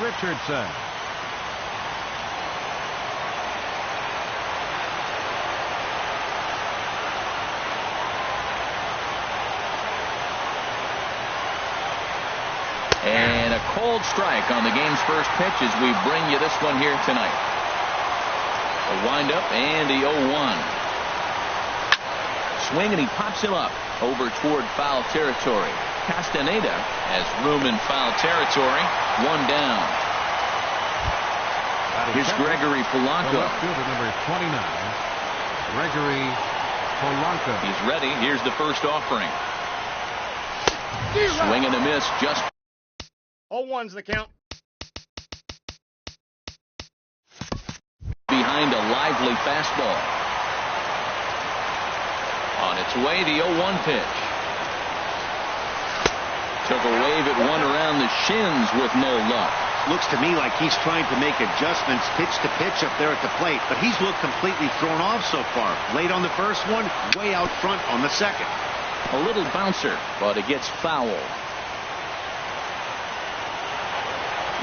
Richardson. And a cold strike on the game's first pitch as we bring you this one here tonight. A windup and the 0-1. Swing and he pops him up over toward foul territory. Castaneda has room in foul territory. One down. Here's Gregory Polanco. Left fielder number 29, Gregory Polanco. He's ready. Here's the first offering. Swing and a miss. Just 0-1's the count. Behind a lively fastball. On its way, the 0-1 pitch. Took a wave at one around the shins with no luck. Looks to me like he's trying to make adjustments pitch to pitch up there at the plate, but he's looked completely thrown off so far. Late on the first one, way out front on the second. A little bouncer, but it gets foul.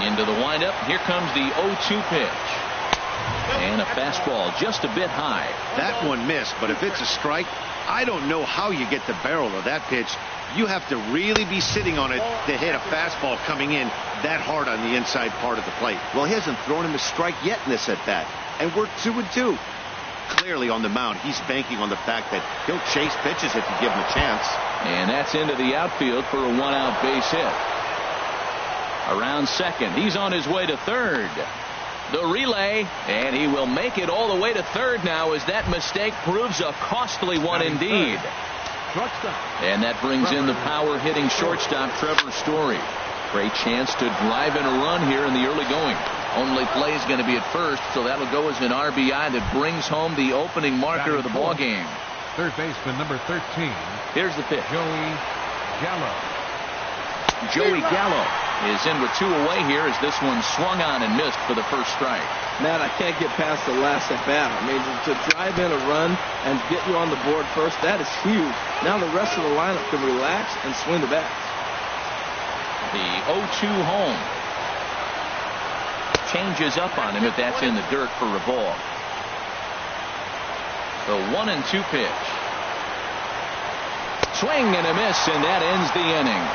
Into the windup. Here comes the 0-2 pitch. And a fastball just a bit high. That one missed, but if it's a strike, I don't know how you get the barrel of that pitch. You have to really be sitting on it to hit a fastball coming in that hard on the inside part of the plate. Well, he hasn't thrown him a strike yet in this at-bat, and we're 2-2. Clearly on the mound, he's banking on the fact that he'll chase pitches if you give him a chance. And that's into the outfield for a one-out base hit. Around second, he's on his way to third. The relay, and he will make it all the way to third now as that mistake proves a costly one indeed. And that brings in the power-hitting shortstop Trevor Story. Great chance to drive in a run here in the early going. Only play is going to be at first, so that'll go as an RBI that brings home the opening marker of the ball game. Third baseman number 13. Here's the pitch. Joey Gallo. Joey Gallo is in with two away here as this one swung on and missed for the first strike. Man, I can't get past the last at bat. I mean, to drive in a run and get you on the board first, that is huge. Now the rest of the lineup can relax and swing the bat. The 0-2 home. Changes up on him if that's in the dirt for a ball. The 1-2 pitch. Swing and a miss, and that ends the inning.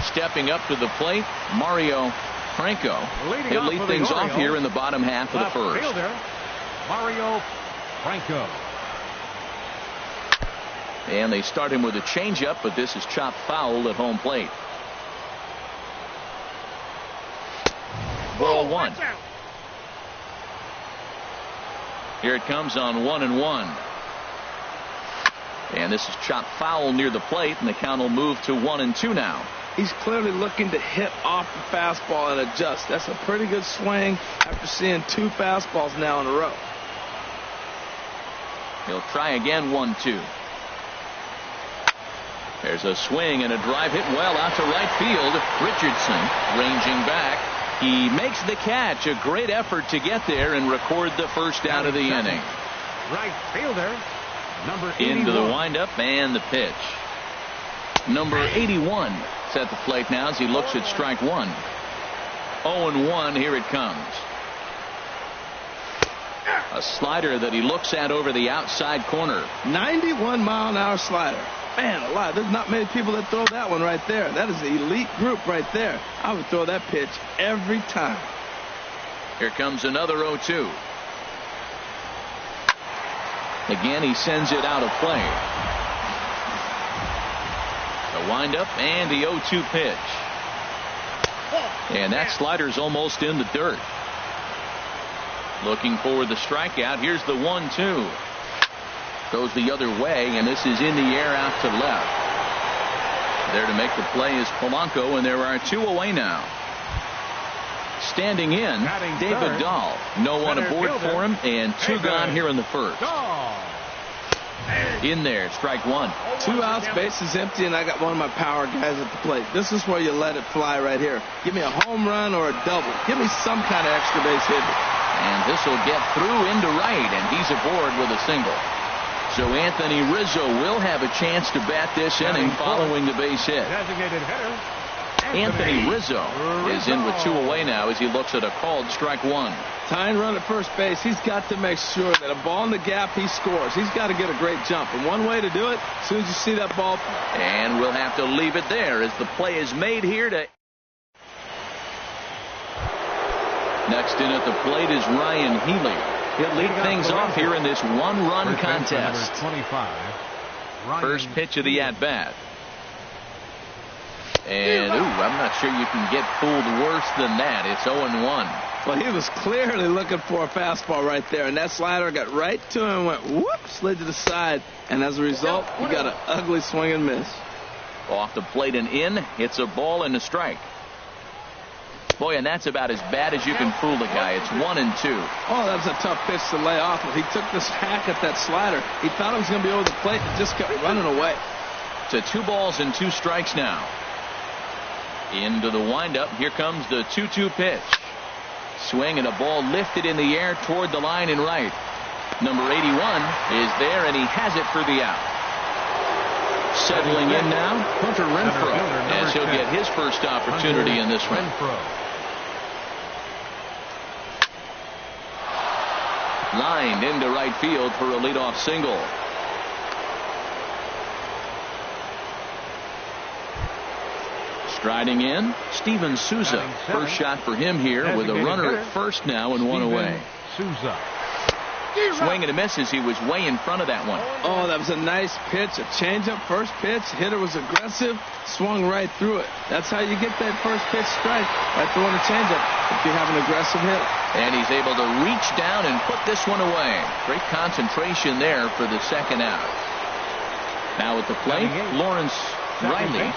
Stepping up to the plate, Mario Franco. He'll lead things off here in the bottom half of the first. Fielder, Mario Franco. And they start him with a changeup, but this is chopped foul at home plate. Ball one. Here it comes on 1-1. And this is chopped foul near the plate, and the count will move to 1-2 now. He's clearly looking to hit off the fastball and adjust. That's a pretty good swing after seeing two fastballs now in a row. He'll try again. 1-2. There's a swing and a drive hit well out to right field. Richardson ranging back. He makes the catch. A great effort to get there and record the first out of the inning. Right fielder number 81. Into the windup and the pitch. Number 81 at the plate now as he looks at strike one. 0-1. Here it comes. A slider that he looks at over the outside corner. 91-mile-an-hour slider. Man alive, there's not many people that throw that one right there. That is an elite group right there. I would throw that pitch every time. Here comes another 0-2. Again, he sends it out of play. The windup and the 0-2 pitch. And that slider's almost in the dirt. Looking for the strikeout. Here's the 1-2. Goes the other way, and this is in the air out to left. There to make the play is Polanco, and there are two away now. Standing in, David Dahl. No one aboard for him, and two gone here in the first. In there, strike one. 2 outs, bases empty, and I got one of my power guys at the plate. This is where you let it fly right here. Give me a home run or a double. Give me some kind of extra base hit. And this will get through into right, and he's aboard with a single. So Anthony Rizzo will have a chance to bat this inning following the base hit. Designated hitter. Anthony Rizzo is in with 2 away now as he looks at a called strike 1. Tying run at first base. He's got to make sure that a ball in the gap, he scores. He's got to get a great jump. And one way to do it, as soon as you see that ball. And we'll have to leave it there as the play is made here to. Next in at the plate is Ryan Healy. He'll lead things off here in this 1-run contest. 25. First pitch of the at-bat. And, I'm not sure you can get fooled worse than that. It's 0-1. Well, he was clearly looking for a fastball right there, and that slider got right to him and went whoop, slid to the side, and as a result, he got an ugly swing and miss. Off the plate and in, it's a ball and a strike. Boy, and that's about as bad as you can fool the guy. It's 1-2. Oh, that was a tough pitch to lay off. He took this hack at that slider. He thought it was going to be over the plate and just kept running away. To 2 balls and 2 strikes now. Into the windup. Here comes the 2-2 pitch. Swing and a ball lifted in the air toward the line and right. Number 81 is there, and he has it for the out. Settling in now, Hunter Renfroe, as he'll get his first opportunity in this one. Lined into right field for a leadoff single. Striding in, Steven Souza. First shot for him here with a runner at first now and 1 away. Souza. Swing and a miss as he was way in front of that one. Oh, that was a nice pitch, a changeup first pitch. Hitter was aggressive, swung right through it. That's how you get that first pitch strike, right throwing a changeup if you have an aggressive hitter. And he's able to reach down and put this one away. Great concentration there for the second out. Now at the plate, Lawrence Riley.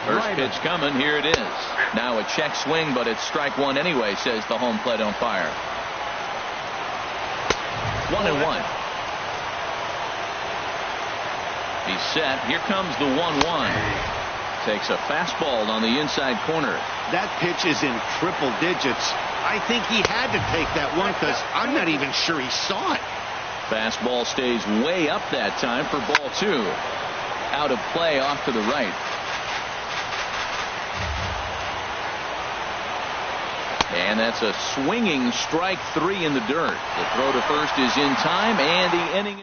First pitch coming. Here it is. Now a check swing, but it's strike 1 anyway, says the home plate umpire. 1-1. He's set. Here comes the 1-1. Takes a fastball on the inside corner. That pitch is in triple digits. I think he had to take that one because I'm not even sure he saw it. Fastball stays way up that time for ball 2. Out of play off to the right. And that's a swinging strike 3 in the dirt. The throw to first is in time, and the inning.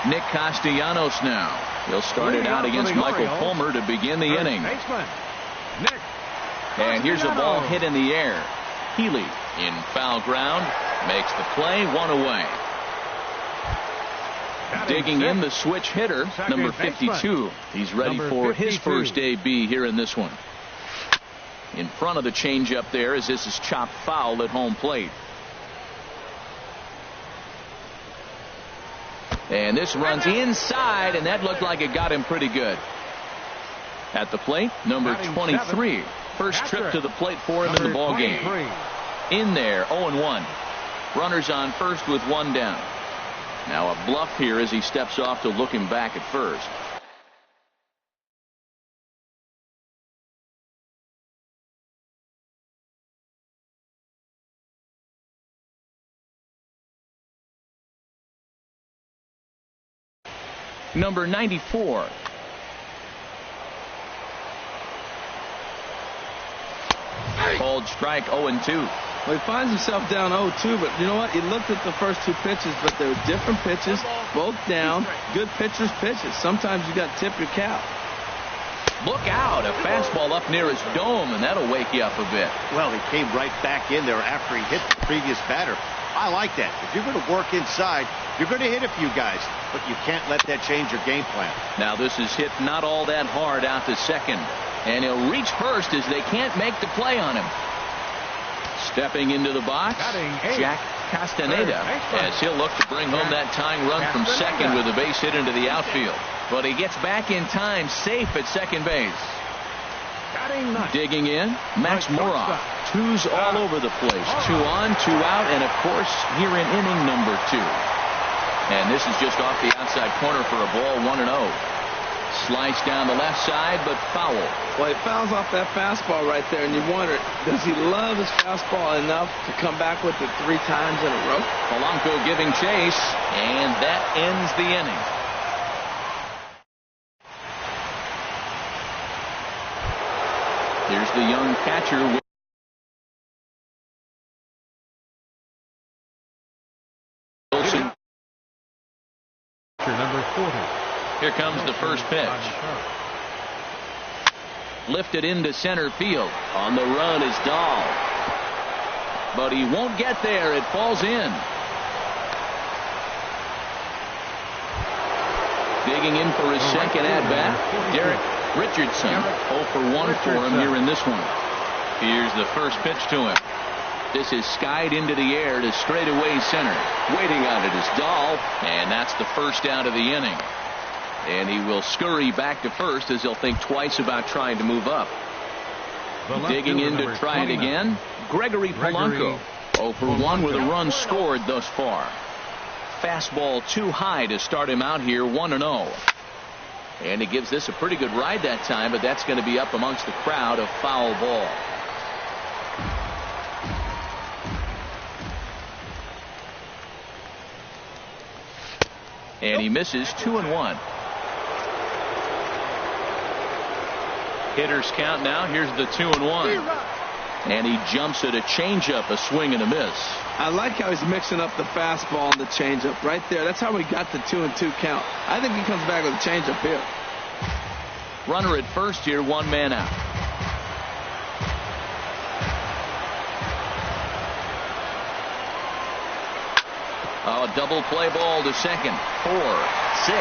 Nick Castellanos now. He'll start it out against Michael Fulmer to begin the inning. And here's a ball hit in the air. Healy in foul ground makes the play, 1 away. Digging in the switch hitter, number 52. He's ready for his first AB here in this one. In front of the changeup there as this is chopped foul at home plate. And this runs inside, and that looked like it got him pretty good. At the plate, number 23. First trip to the plate for him in the ball game. In there, 0-1. Runners on first with 1 down. Now a bluff here as he steps off to look him back at first. Number 94. Called strike, 0-2. Well, he finds himself down 0-2, but you know what? He looked at the first 2 pitches, but they were different pitches, both down. Good pitchers' pitches. Sometimes you got to tip your cap. Look out. A fastball up near his dome, and that'll wake you up a bit. Well, he came right back in there after he hit the previous batter. I like that. If you're going to work inside, you're going to hit a few guys, but you can't let that change your game plan. Now this is hit not all that hard out to second, and he'll reach first as they can't make the play on him. Stepping into the box, Jack Castaneda, as he'll look to bring home that tying run from second with a base hit into the outfield. But he gets back in time, safe at second base. Digging in, Max Moroff. 2s all over the place. 2 on, 2 out, and of course here in inning number 2. And this is just off the outside corner for a ball, 1-0. Slice down the left side, but foul. Well, he fouls off that fastball right there, and you wonder, does he love his fastball enough to come back with it 3 times in a row? Polanco giving chase, and that ends the inning. Here's the young catcher. Wilson. Number 40. Here comes the first pitch. Lifted into center field. On the run is Dahl. But he won't get there. It falls in. Digging in for his second at-bat, Derek Richardson. 0 for 1 for him here in this one. Here's the first pitch to him. This is skied into the air to straightaway center. Waiting on it is Dahl, and that's the first out of the inning. And he will scurry back to first as he'll think twice about trying to move up. Digging in to try it again, Gregory Polanco. 0 for 1 with a run scored thus far. Fastball too high to start him out here, 1-0. And he gives this a pretty good ride that time, but that's going to be up amongst the crowd, a foul ball. And he misses 2-1. Hitters count now. Here's the 2-1. And he jumps at a changeup, a swing and a miss. I like how he's mixing up the fastball and the changeup right there. That's how we got the 2-2 count. I think he comes back with a changeup here. Runner at first here, 1 man out. Oh, double play ball to second. 4, 6,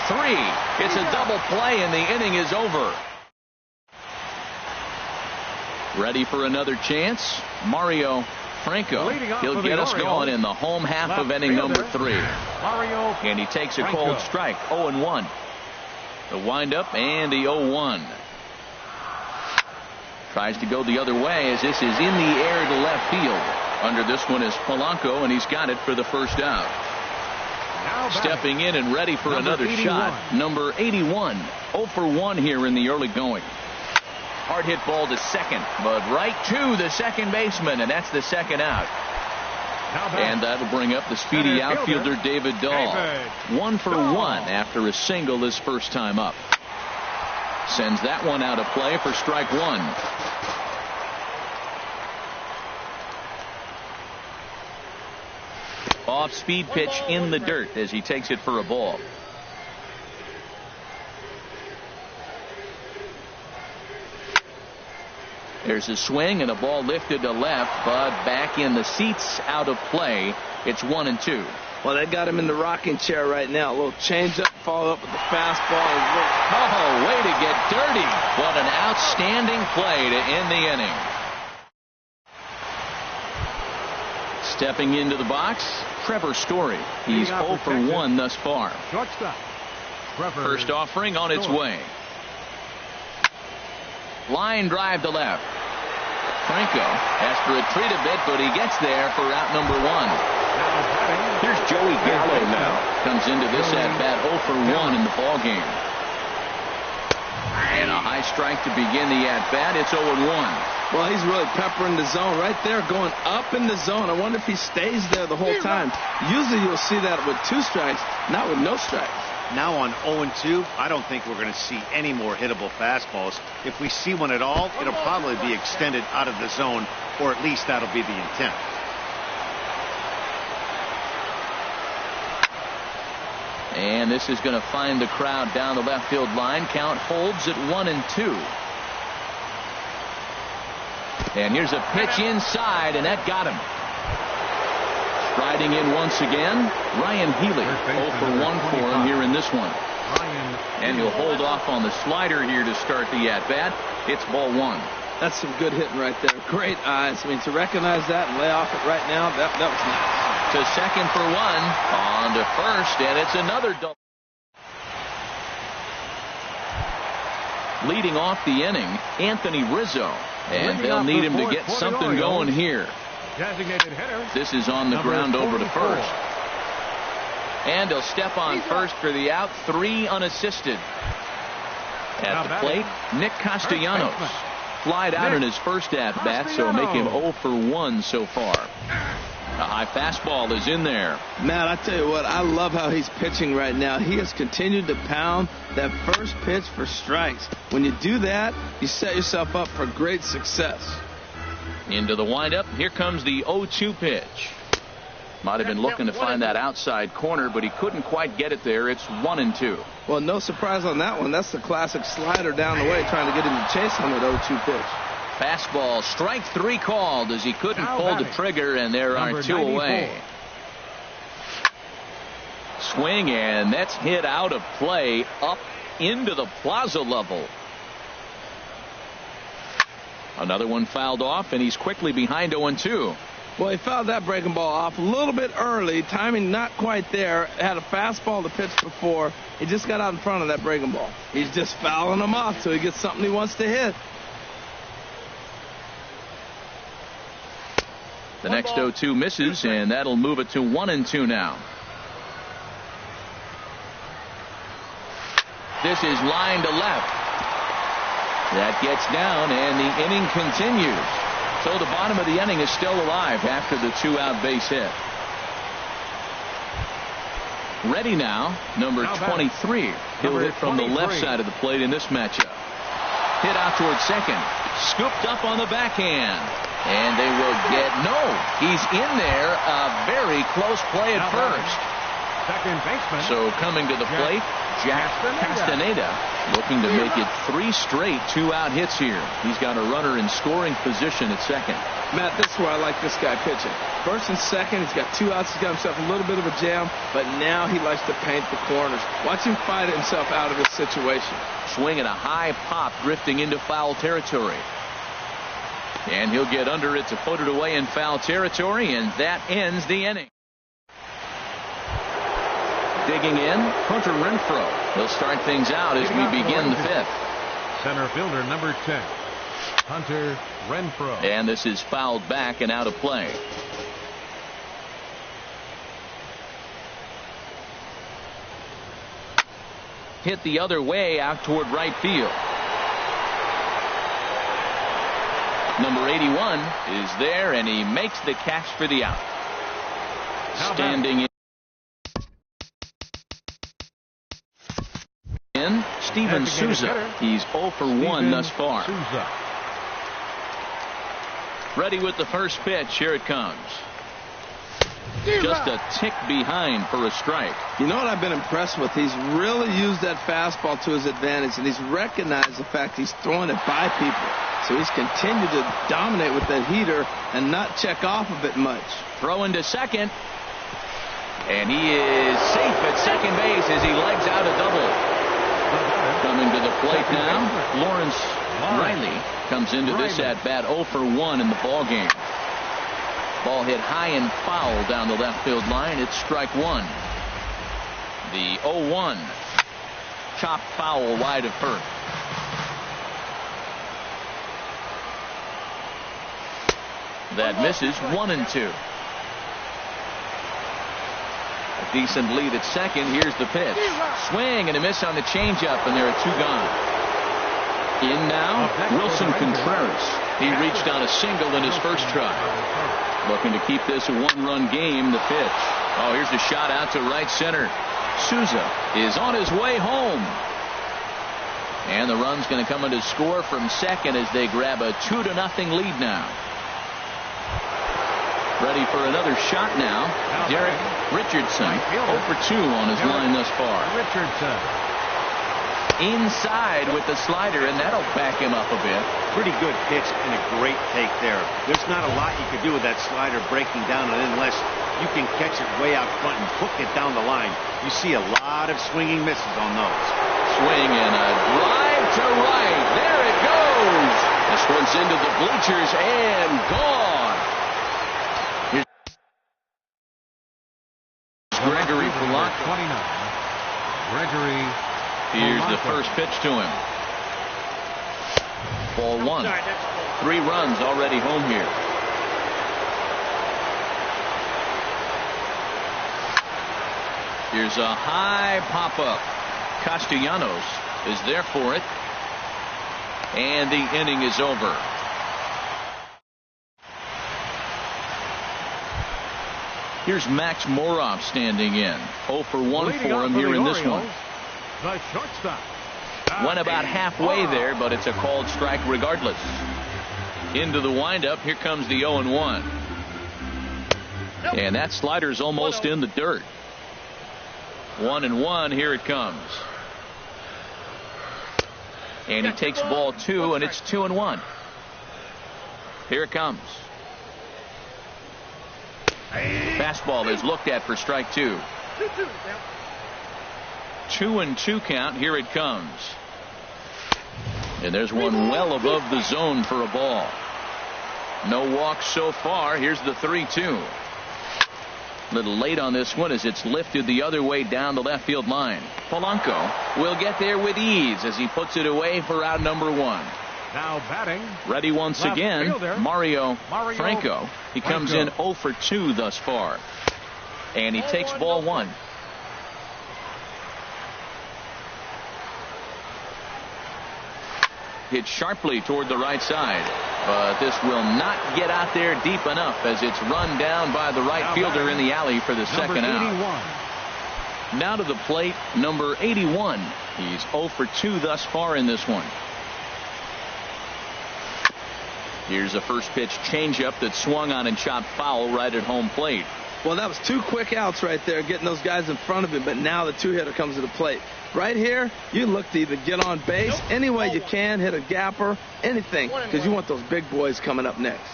3. It's a double play and the inning is over. Ready for another chance? Mario Franco. He'll get us going in the home half of inning number 3. And he takes a cold strike. 0-1. The windup and the 0-1. Tries to go the other way as this is in the air to left field. Under this one is Polanco, and he's got it for the first out. Stepping in and ready for another shot, number 81. 0 for 1 here in the early going. Hard hit ball to second, but right to the second baseman, and that's the second out. And that'll bring up the speedy outfielder David Dahl. 1 for 1 after a single his first time up. Sends that one out of play for strike 1. Off speed pitch in the dirt as he takes it for a ball. There's a swing and a ball lifted to left, but back in the seats, out of play. It's 1-2. Well, they got him in the rocking chair right now. A little changeup, followed up with the fastball. Oh, way to get dirty. What an outstanding play to end the inning. Stepping into the box, Trevor Story. He's 0 for 1 thus far. First offering on its way. Line drive to left. Franco has to retreat a bit, but he gets there for out number 1. Here's Joey Gallo now. Comes into this at-bat 0 for 1 in the ball game. And a high strike to begin the at-bat. It's 0-1. Well, he's really peppering the zone right there, going up in the zone. I wonder if he stays there the whole time. Usually you'll see that with 2 strikes, not with no strikes. Now on 0-2, I don't think we're going to see any more hittable fastballs. If we see one at all, it'll probably be extended out of the zone, or at least that'll be the intent. And this is going to find the crowd down the left field line. Count holds at 1-2. And here's a pitch inside, and that got him. Striding in once again, Ryan Healy. 0 for 1 for him here in this one. And he'll hold off on the slider here to start the at-bat. It's ball 1. That's some good hitting right there. Great eyes. I mean, to recognize that and lay off it right now, that was nice. To second for 1. On to first, and it's another double. Leading off the inning, Anthony Rizzo. And they'll need him to get something going here. Designated hitter. This is on the ground over to first. And he'll step on first for the out. 3 unassisted. At the plate, Nick Castellanos. Flied out in his first at-bat, so make him 0 for 1 so far. A high fastball is in there. Matt, I tell you what, I love how he's pitching right now. He has continued to pound that first pitch for strikes. When you do that, you set yourself up for great success. Into the windup. Here comes the 0-2 pitch. Might have been looking to find that outside corner, but he couldn't quite get it there. It's 1-2. Well, no surprise on that one. That's the classic slider down the way, trying to get him to chase on that 0-2 pitch. Fastball, strike 3 called as he couldn't pull the trigger, and there are 2 away. Swing, and that's hit out of play up into the plaza level. Another one fouled off, and he's quickly behind 0-2. Well, he fouled that breaking ball off a little bit early. Timing not quite there. Had a fastball to pitch before. He just got out in front of that breaking ball. He's just fouling them off till he gets something he wants to hit. The next 0-2 misses, and that'll move it to 1-2 now. This is line to left. That gets down, and the inning continues. So the bottom of the inning is still alive after the 2-out base hit. Ready now, number 23. He'll hit from the left side of the plate in this matchup. Hit out towards second. Scooped up on the backhand. And they will get he's in there. A very close play at first. Second baseman. So coming to the plate, Jack Castaneda looking to make it 3 straight 2-out hits here. He's got a runner in scoring position at second. Matt, this is where I like this guy pitching. First and second, he's got 2 outs. He's got himself a little bit of a jam, but now he likes to paint the corners. Watch him fight himself out of his situation. Swing and a high pop drifting into foul territory. And he'll get under it to put it away in foul territory, and that ends the inning. Digging in, Hunter Renfroe. He'll start things out as we begin the 5th. Center fielder number 10, Hunter Renfroe. And this is fouled back and out of play. Hit the other way out toward right field. Number 81 is there, and he makes the catch for the out. Standing in, Steven Souza. He's 0 for 1 thus far. Ready with the first pitch. Here it comes. Just a tick behind for a strike. You know what I've been impressed with? He's really used that fastball to his advantage, and he's recognized the fact he's throwing it by people. So he's continued to dominate with that heater and not check off of it much. Throwing to second. And he is safe at second base as he legs out a double. Coming to the plate now, Lawrence Riley comes into this at bat 0 for 1 in the ball game. Ball hit high and foul down the left field line. It's strike 1. The 0-1. Chop foul wide of first. That misses. 1-2. A decent lead at second. Here's the pitch. Swing and a miss on the changeup, and there are 2 gone. In now, Wilson Contreras. He reached on a single in his first try. Looking to keep this a 1-run game. The pitch. Oh, here's the shot out to right center. Souza is on his way home. And the run's going to come in to score from second as they grab a 2-0 lead now. Ready for another shot now. Derek Richardson 0 for 2 on his line thus far. Richardson. Inside with the slider, and that'll back him up a bit. Pretty good pitch and a great take there. There's not a lot you can do with that slider breaking down unless you can catch it way out front and hook it down the line. You see a lot of swinging misses on those. Swing and a drive to right. There it goes. This one's into the bleachers and gone. Here's Gregory Polanco. 29. Gregory. Here's the first pitch to him. Ball 1. 3 runs already home here. Here's a high pop-up. Castellanos is there for it. And the inning is over. Here's Max Moroff standing in. 0 for 1 Leading for off him for here the in this Orioles, one. The shortstop. Went about halfway there, but it's a called strike regardless. Into the windup. Here comes the 0-1. And that slider's almost in the dirt. 1-1. Here it comes. And he takes ball 2, and it's 2-1. Here it comes. Fastball is looked at for strike 2. 2-2 count. Here it comes. And there's one well above the zone for a ball. No walks so far. Here's the 3-2. A little late on this one as it's lifted the other way down the left field line. Polanco will get there with ease as he puts it away for out number 1. Now batting. Ready once Left again, fielder, Mario Mario Franco. He comes in 0 for 2 thus far. And he takes ball 1. Hit sharply toward the right side. But this will not get out there deep enough as it's run down by the right fielder in the alley for the second out. Now to the plate, number 81. He's 0 for 2 thus far in this one. Here's a first pitch changeup that swung on and chopped foul right at home plate. Well, that was 2 quick outs right there, getting those guys in front of him, but now the 2-hitter comes to the plate. Right here, you look to either get on base any way you can, hit a gapper, anything, because you want those big boys coming up next.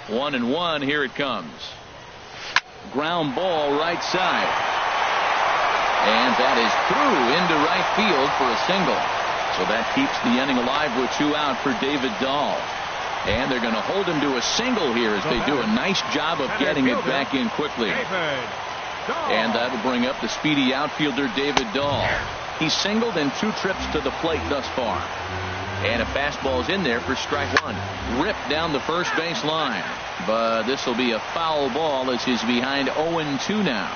1-1. Here it comes. Ground ball right side. And that is through into right field for a single. So that keeps the inning alive with 2 out for David Dahl. And they're going to hold him to a single here as they do a nice job of getting it back in quickly. And that'll bring up the speedy outfielder David Dahl. He's singled in 2 trips to the plate thus far. And a fastball's in there for strike 1. Ripped down the first base line. But this will be a foul ball as he's behind 0-2 now.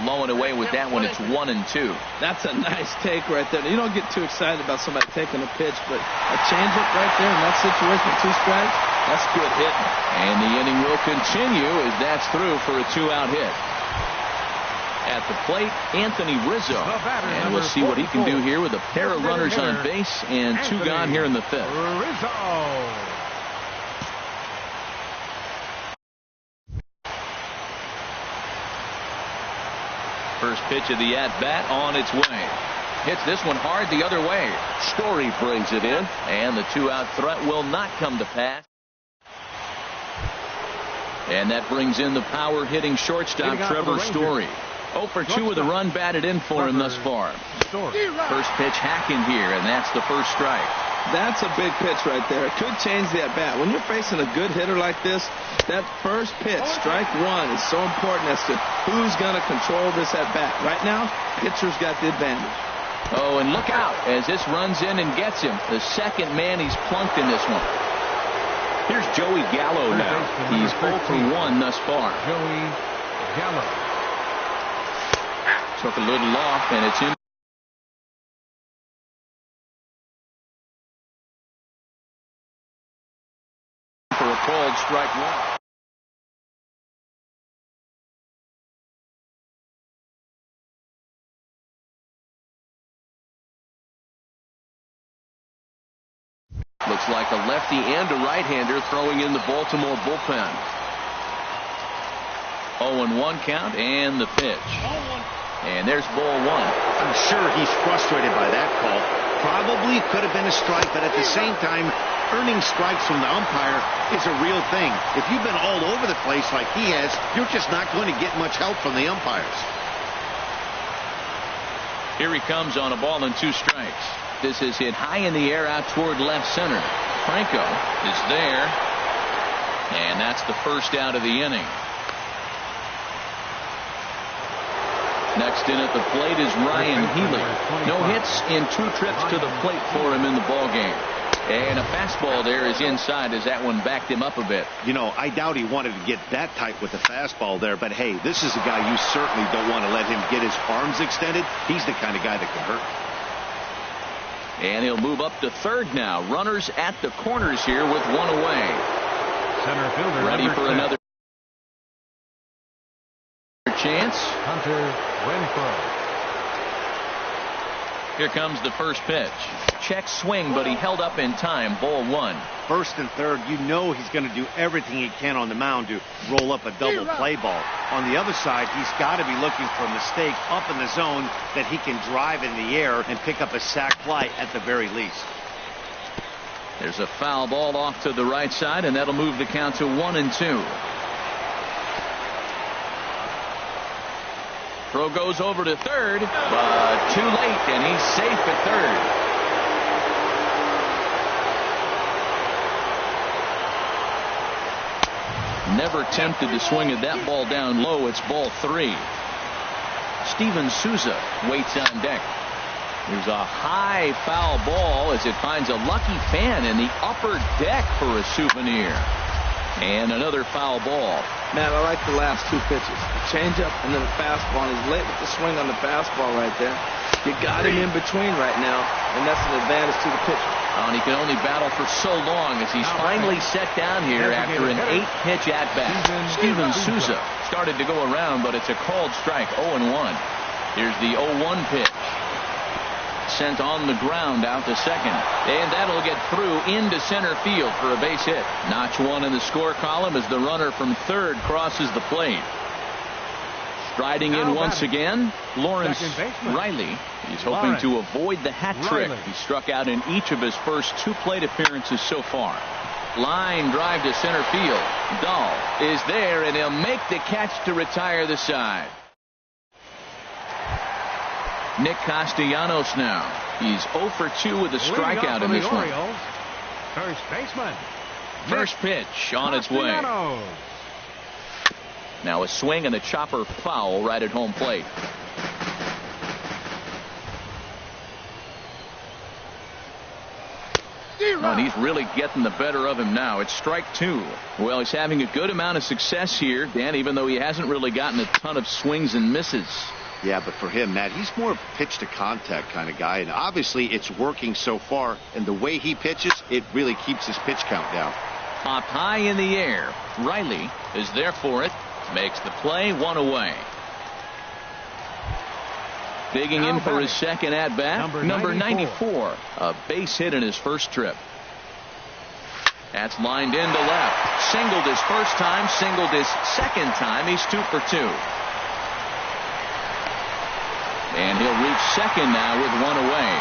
Low and away with that one. It's 1-2. That's a nice take right there. You don't get too excited about somebody taking a pitch, but a changeup right there in that situation, 2 strikes, that's good hitting. And the inning will continue as that's through for a 2-out hit. At the plate, Anthony Rizzo. And we'll see what he can do here with a pair of runners on base and 2 gone here in the 5th. Rizzo. First pitch of the at-bat on its way. Hits this one hard the other way. Story brings it in, and the 2-out threat will not come to pass. And that brings in the power-hitting shortstop Trevor Story. 0 for 2 with a run batted in for him thus far. First pitch hacking here, and that's the first strike. That's a big pitch right there. It could change the at-bat. When you're facing a good hitter like this, that first pitch, strike 1, is so important as to who's going to control this at-bat. Right now, pitcher's got the advantage. Oh, and look out as this runs in and gets him. The second man he's plunked in this one. Here's Joey Gallo now. He's 0 for 1 thus far. Joey Gallo. Took a little off, and it's in. For a called strike 1. Looks like a lefty and a right-hander throwing in the Baltimore bullpen. 0-1 count and the pitch. And there's ball 1. I'm sure he's frustrated by that call. Probably could have been a strike, but at the same time, earning strikes from the umpire is a real thing. If you've been all over the place like he has, you're just not going to get much help from the umpires. Here he comes on a ball and 2 strikes. This is hit high in the air out toward left center. Franco is there. And that's the first out of the inning. Next in at the plate is Ryan Healy. No hits in 2 trips to the plate for him in the ballgame. And a fastball there is inside as that one backed him up a bit. You know, I doubt he wanted to get that tight with the fastball there, but hey, this is a guy you certainly don't want to let him get his arms extended. He's the kind of guy that can hurt. And he'll move up to third now. Runners at the corners here with one away. Center fielder Ready for another chance. Hunter Renfroe. Here comes the first pitch. Check swing, but he held up in time. Ball one. First and third, you know he's going to do everything he can on the mound to roll up a double play ball. On the other side, he's got to be looking for a mistake up in the zone that he can drive in the air and pick up a sac fly at the very least. There's a foul ball off to the right side, and that'll move the count to 1-2. Throw goes over to third, but too late, and he's safe at third. Never tempted to swing at that ball down low. It's ball three. Steven Souza waits on deck. There's a high foul ball as it finds a lucky fan in the upper deck for a souvenir. And another foul ball. Man, I like the last two pitches. The changeup and then the fastball. And he's late with the swing on the fastball right there. You got him in between right now, and that's an advantage to the pitcher. And he can only battle for so long as he's finally set down here after an 8-pitch at-bat. Steven Souza started to go around, but it's a called strike, 0-1. Here's the 0-1 pitch. Sent on the ground out to second, and that'll get through into center field for a base hit. Notch one in the score column as the runner from third crosses the plate. Striding in once again, Lawrence Riley. He's hoping to avoid the hat trick. He struck out in each of his first 2 plate appearances so far. Line drive to center field. Dahl is there, and he'll make the catch to retire the side. Nick Castellanos now. He's 0 for 2 with a strikeout in this one. First baseman. First pitch on its way. Now a swing and a chopper foul right at home plate. And he's really getting the better of him now. It's strike 2. Well, he's having a good amount of success here, Dan, even though he hasn't really gotten a ton of swings and misses. Yeah, but for him, Matt, he's more pitch to contact kind of guy, and obviously it's working so far, and the way he pitches, it really keeps his pitch count down. Popped high in the air. Riley is there for it. Makes the play, 1 away. Digging in for his second at-bat, number 94. A base hit in his first trip. That's lined into left. Singled his first time, singled his second time. He's 2 for 2. And he'll reach second now with 1 away.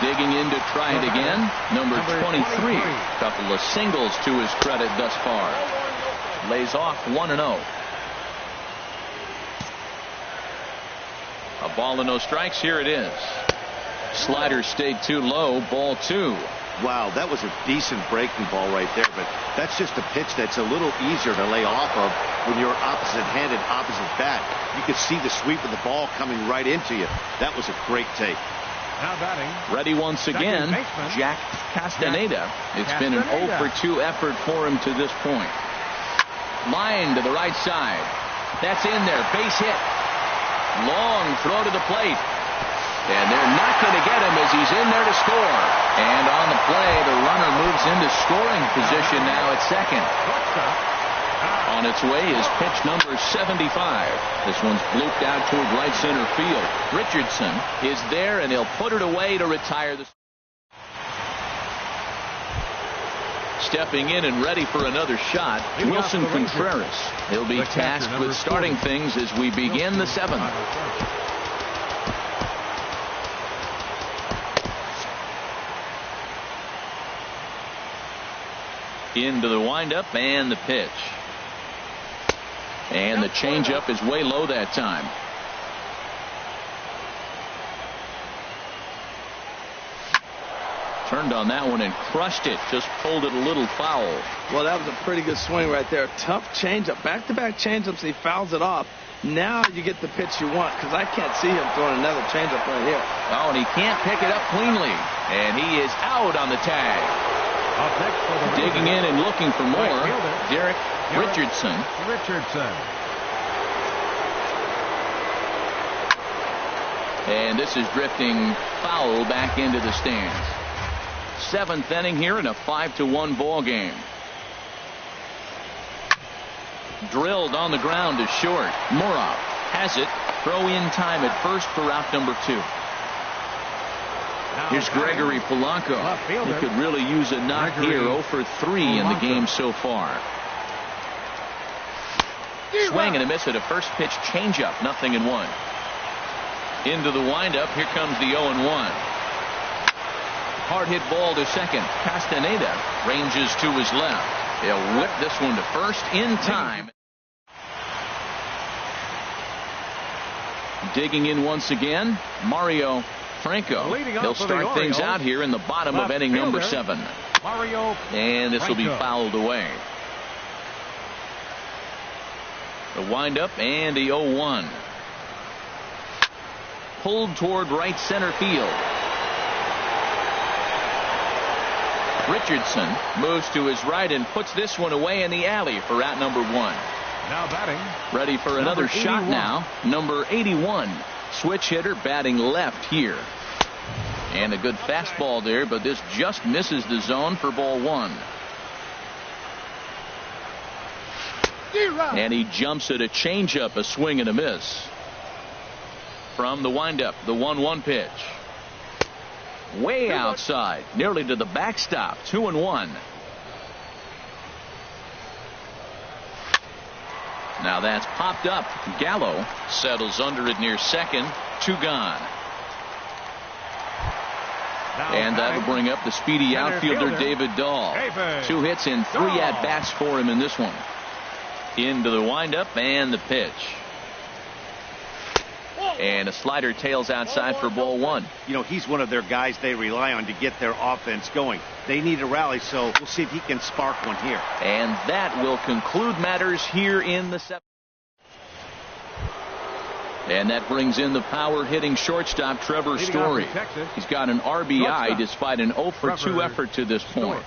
Digging in to try it again, number 23. Couple of singles to his credit thus far. Lays off 1-0. A ball and no strikes. Here it is. Slider stayed too low. Ball 2. Wow, that was a decent breaking ball right there, but that's just a pitch that's a little easier to lay off of when you're opposite-handed, opposite bat. You could see the sweep of the ball coming right into you. That was a great take. Now batting. Ready once again, Jack Castaneda. It's been an 0 for 2 effort for him to this point. Line to the right side. That's in there. Base hit. Long throw to the plate. And they're not going to get him as he's in there to score. And on the play, the runner moves into scoring position now at second. On its way is pitch number 75. This one's blooped out toward right center field. Richardson is there, and he'll put it away to retire the. Stepping in and ready for another shot, Wilson Contreras. He'll be tasked with starting things as we begin the 7th. Into the windup and the pitch. And the changeup is way low that time. Turned on that one and crushed it. Just pulled it a little foul. Well, that was a pretty good swing right there. Tough changeup. Back-to-back changeups, and he fouls it off. Now you get the pitch you want, because I can't see him throwing another changeup right here. Oh, and he can't pick it up cleanly. And he is out on the tag. Digging in and looking for more, Derek Richardson. And this is drifting foul back into the stands. 7th inning here in a 5-1 ball game. Drilled on the ground to short. Murrow has it. Throw in time at first for out number 2. Here's Gregory Polanco. He could really use a knock here. 0 for 3 in the game so far. Swing and a miss at a first pitch changeup. 0-1. Into the windup. Here comes the 0-1. Hard hit ball to second. Castaneda ranges to his left. They'll whip this one to first in time. Digging in once again, Mario Franco. He'll start things out here in the bottom of inning number 7. And this will be fouled away. The windup and the 0-1. Pulled toward right center field. Richardson moves to his right and puts this one away in the alley for out number 1. Now batting. Ready for another shot now. Number 81. Switch hitter batting left here. And a good fastball there, but this just misses the zone for ball 1. And he jumps at a changeup, a swing and a miss. From the windup, the 1-1 pitch. Way outside, nearly to the backstop. 2-1. Now that's popped up. Gallo settles under it near second. 2 gone. And that'll bring up the speedy outfielder David Dahl. 2 hits and 3 at-bats for him in this one. Into the windup and the pitch. And a slider tails outside for ball 1. You know, he's one of their guys they rely on to get their offense going. They need a rally, so we'll see if he can spark one here. And that will conclude matters here in the 7th. And that brings in the power hitting shortstop Trevor Story. He's got an RBI despite an 0 for 2 effort to this point.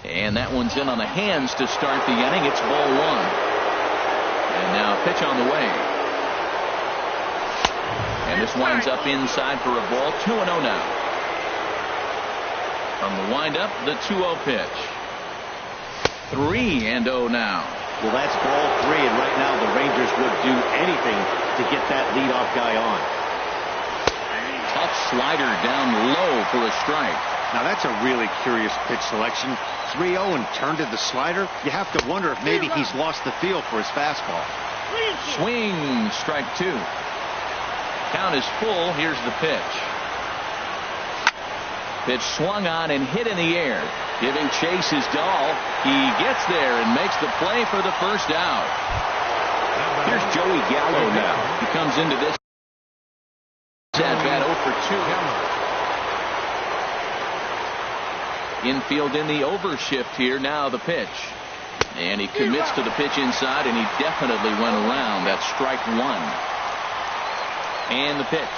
And that one's in on the hands to start the inning. It's ball 1. And now a pitch on the way. And this winds up inside for a ball. 2-0 now. From the windup, the 2-0 pitch. 3-0 now. Well, that's ball 3, and right now the Rangers would do anything to get that leadoff guy on. Tough slider down low for a strike. Now that's a really curious pitch selection. 3-0 and turned to the slider. You have to wonder if maybe he's lost the feel for his fastball. Swing, strike 2. Count is full. Here's the pitch. Pitch swung on and hit in the air. Giving chase is Dahl. He gets there and makes the play for the first out. Here's Joey Gallo now. He comes into this at bat 0 for 2. Infield in the overshift here. Now the pitch. And he commits to the pitch inside, and he definitely went around. That's strike 1. And the pitch.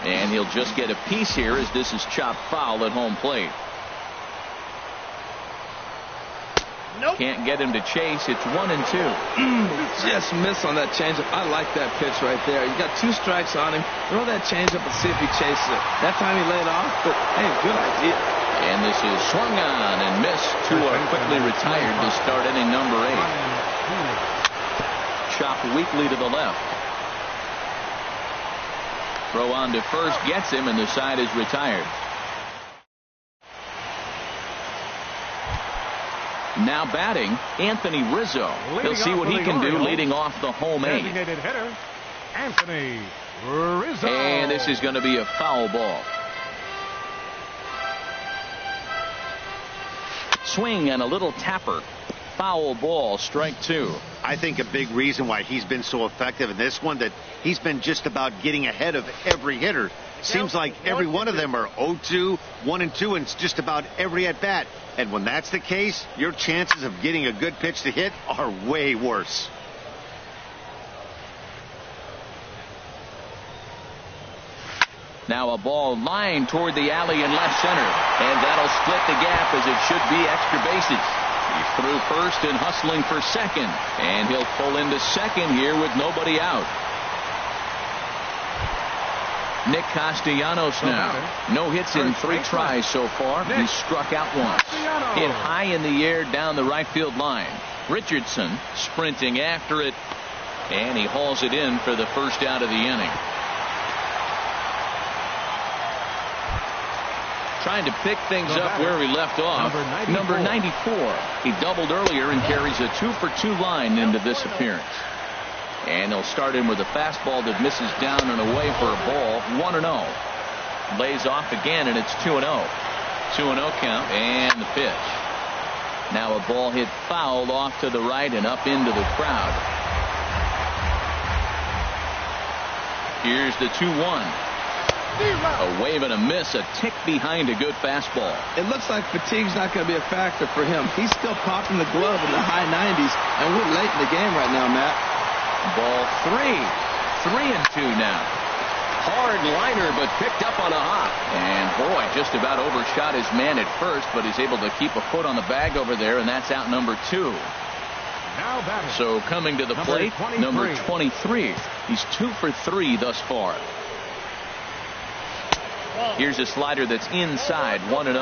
And he'll just get a piece here as this is chopped foul at home plate. Can't get him to chase. It's 1-2. Just miss on that changeup. I like that pitch right there. You got 2 strikes on him. Throw that changeup and see if he chases it. That time he laid off, but hey, good idea. And this is swung on and missed. 2 are quickly retired to start inning number 8. Chopped weakly to the left. Throw on to first gets him, and the side is retired. Now batting, Anthony Rizzo. He'll see what he can do leading off the home 8. Designated hitter, Anthony Rizzo. And this is going to be a foul ball. Swing and a little tapper. foul ball, strike 2. I think a big reason why he's been so effective in this one, that he's been just about getting ahead of every hitter. Seems like every one of them are 0-2, 1-2, and it's just about every at-bat. And when that's the case, your chances of getting a good pitch to hit are way worse. Now a ball lined toward the alley in left center, and that'll split the gap as it should be extra bases. He's through first and hustling for second, and he'll pull into second here with nobody out. Nick Castellanos now. No hits in 3 tries so far. He's struck out once. Hit high in the air down the right field line. Richardson sprinting after it, and he hauls it in for the first out of the inning. Trying to pick things up where he left off. Number 94. He doubled earlier and carries a 2-for-2 line into this appearance. And he'll start in with a fastball that misses down and away for a ball. 1-0. Lays off again, and it's 2-0. 2-0 count, and the pitch. Now a ball hit foul off to the right and up into the crowd. Here's the 2-1. A wave and a miss, a tick behind a good fastball. It looks like fatigue's not going to be a factor for him. He's still popping the glove in the high 90s, and we're late in the game right now, Matt. Ball 3. 3-2 now. Hard liner, but picked up on a hop. And boy, just about overshot his man at first, but he's able to keep a foot on the bag over there, and that's out number 2. Now batting. So coming to the plate, number 23. He's 2 for 3 thus far. Here's a slider that's inside, 1-0.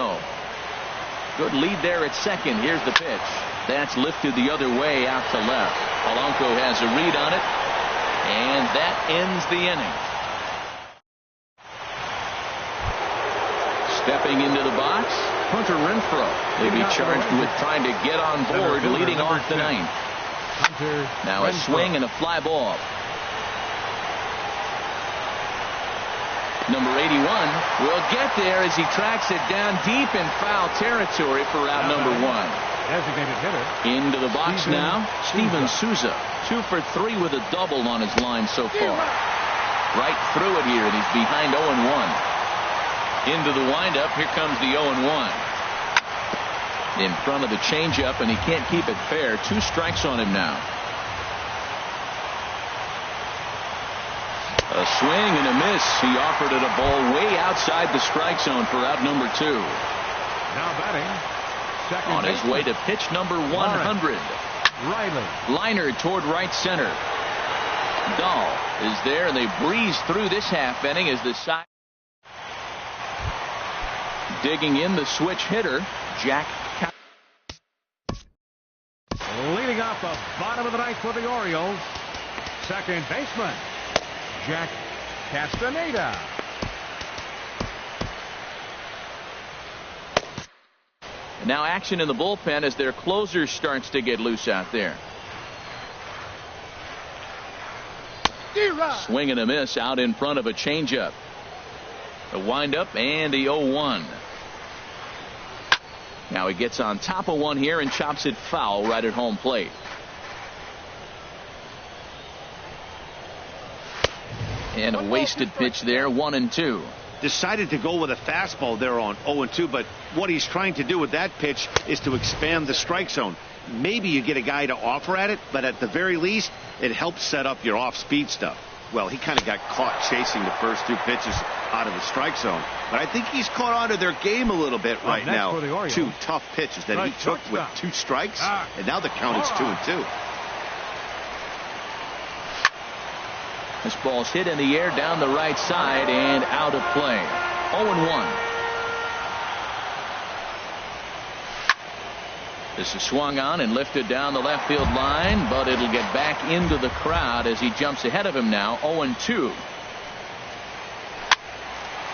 Good lead there at second. Here's the pitch. That's lifted the other way out to left. Polanco has a read on it, and that ends the inning. Stepping into the box, Hunter Renfroe. He'll be charged with trying to get on board, leading off the ninth. Now a swing and a fly ball. Number 81 will get there as he tracks it down deep in foul territory for out number 1. Designated hitter. Into the box now, Steven Souza. 2 for 3 with a double on his line so far. Right through it here, and he's behind 0-1. Into the windup, here comes the 0-1. In front of the changeup, and he can't keep it fair. 2 strikes on him now. A swing and a miss. He offered it a ball way outside the strike zone for out number 2. Now batting, second on his way to pitch number 100. Riley. Liner toward right center. Dahl is there, and they breeze through this half inning as the side. Digging in the switch hitter, Jack. Leading off the bottom of the ninth for the Orioles, second baseman, Jack Castaneda. And now action in the bullpen as their closer starts to get loose out there. Swing and a miss out in front of a changeup. A windup and the 0-1. Now he gets on top of one here and chops it foul right at home plate. And a wasted pitch there, 1-2. Decided to go with a fastball there on 0-2, but what he's trying to do with that pitch is to expand the strike zone. Maybe you get a guy to offer at it, but at the very least, it helps set up your off-speed stuff. Well, he kind of got caught chasing the first 2 pitches out of the strike zone, but I think he's caught on to their game a little bit right now. 2 tough pitches that he took with 2 strikes, and now the count is 2-2. This ball's hit in the air down the right side and out of play. 0-1. This is swung on and lifted down the left field line, but it'll get back into the crowd as he jumps ahead of him now. 0-2.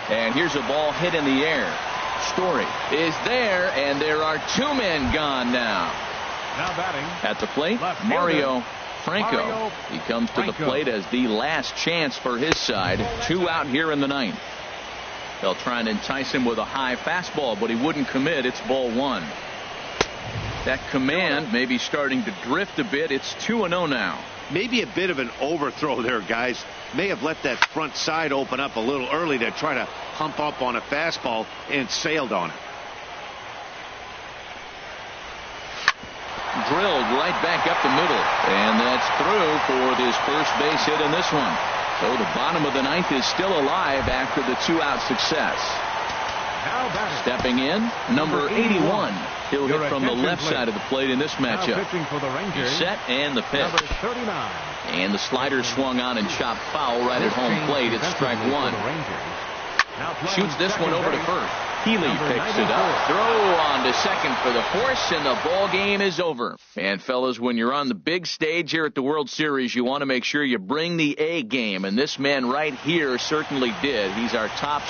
And here's a ball hit in the air. Story is there, and there are 2 men gone now. Now batting at the plate, Mario Franco. He comes to the plate as the last chance for his side. 2 out here in the ninth. They'll try and entice him with a high fastball, but he wouldn't commit. It's ball 1. That command may be starting to drift a bit. It's 2-0 now. Maybe a bit of an overthrow there, guys. May have let that front side open up a little early to try to hump up on a fastball and sailed on it. Drilled right back up the middle. And that's through for his first base hit in this one. So the bottom of the ninth is still alive after the 2-out success. Stepping in, number 81. He'll hit from the left side of the plate in this matchup. He's set and the pitch. And the slider swung on and chopped foul right at home plate. It's strike one. Shoots this one over to first. Healy picks it up. Throw on to second for the horse, and the ball game is over. And fellas, when you're on the big stage here at the World Series, you want to make sure you bring the A game. And this man right here certainly did. He's our top